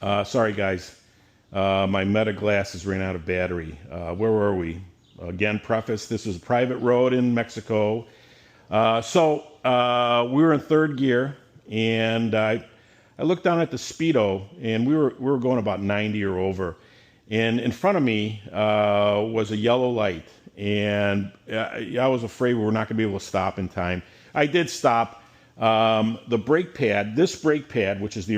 Sorry, guys. My Meta glasses ran out of battery. Where were we? Again, preface, this was a private road in Mexico. We were in third gear, and I looked down at the speedo, and we were going about 90 or over. And in front of me was a yellow light, and I was afraid we were not going to be able to stop in time. I did stop. The brake pad, this brake pad, which is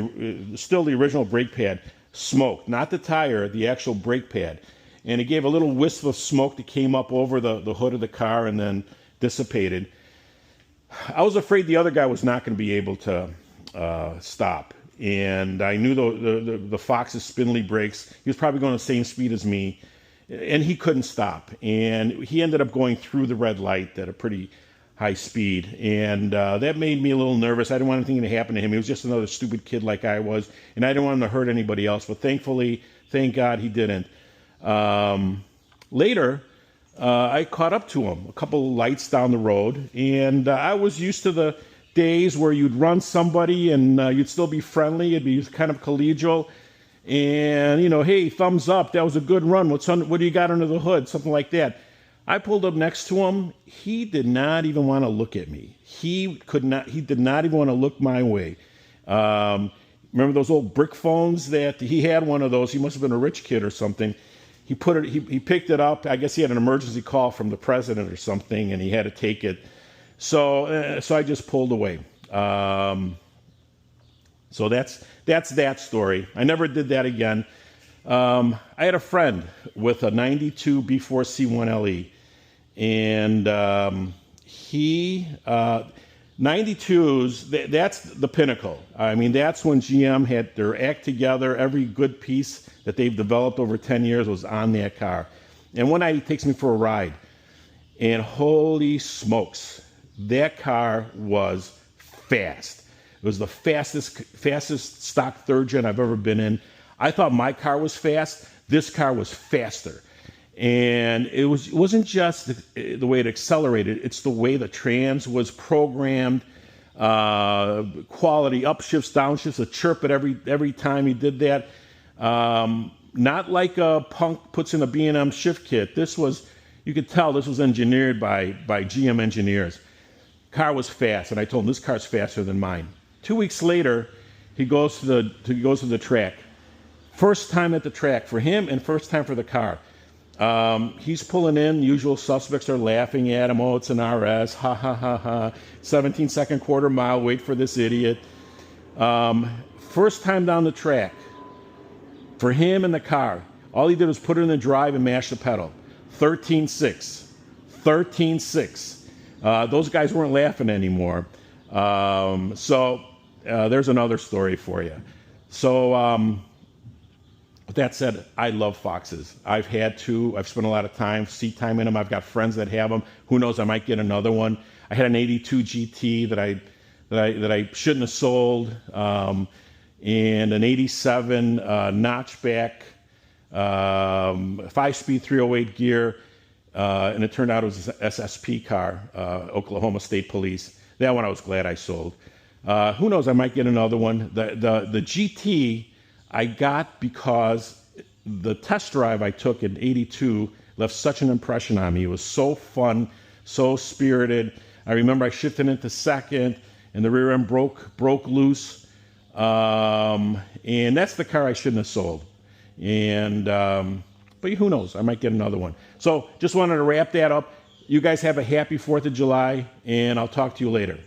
still the original brake pad, smoked. Not the tire, the actual brake pad. And it gave a little wisp of smoke that came up over the hood of the car and then dissipated. I was afraid the other guy was not going to be able to stop. And I knew the Fox's spindly brakes. He was probably going the same speed as me. And he couldn't stop. And he ended up going through the red light at a pretty high speed. And that made me a little nervous. I didn't want anything to happen to him. He was just another stupid kid like I was. And I didn't want him to hurt anybody else. But thankfully, thank God he didn't. Later, I caught up to him, a couple of lights down the road. And I was used to the days where you'd run somebody and you'd still be friendly. It'd be kind of collegial. And, hey, thumbs up. That was a good run. What do you got under the hood? Something like that. I pulled up next to him. He did not even want to look at me. He did not even want to look my way. Remember those old brick phones that he had? One of those. He must have been a rich kid or something. He picked it up. I guess he had an emergency call from the president or something, and he had to take it. So I just pulled away. So that's that story. I never did that again. I had a friend with a 92 B4C1LE, and 92s, that's the pinnacle. I mean, that's when GM had their act together. Every good piece that they've developed over 10 years was on that car. And one night he takes me for a ride, and holy smokes, that car was fast. It was the fastest stock third gen I've ever been in. I thought my car was fast. This car was faster. And it wasn't just the way it accelerated. It's the way the trans was programmed, quality, upshifts, downshifts, a chirp at every time he did that. Not like a punk puts in a B&M shift kit. You could tell this was engineered by GM engineers. Car was fast, and I told him, this car's faster than mine. 2 weeks later, he goes to the track. First time at the track for him and first time for the car. He's pulling in. Usual suspects are laughing at him. Oh, it's an RS. Ha, ha, ha, ha. 17-second quarter mile. Wait for this idiot. First time down the track for him and the car. All he did was put it in the drive and mash the pedal. 13.6. 13.6. Those guys weren't laughing anymore. There's another story for you. With that said, I love Foxes. I've spent a lot of seat time in them. I've got friends that have them. Who knows, I might get another one. I had an 82 GT that I shouldn't have sold, and an 87 notchback, 5-speed 308 gear, and it turned out it was an SSP car, Oklahoma State Police. That one I was glad I sold. Who knows, I might get another one. The GT I got because the test drive I took in 82 left such an impression on me. It was so fun, so spirited. I remember I shifted into second, and the rear end broke loose. And that's the car I shouldn't have sold. But who knows, I might get another one. So just wanted to wrap that up. You guys have a happy 4th of July, and I'll talk to you later.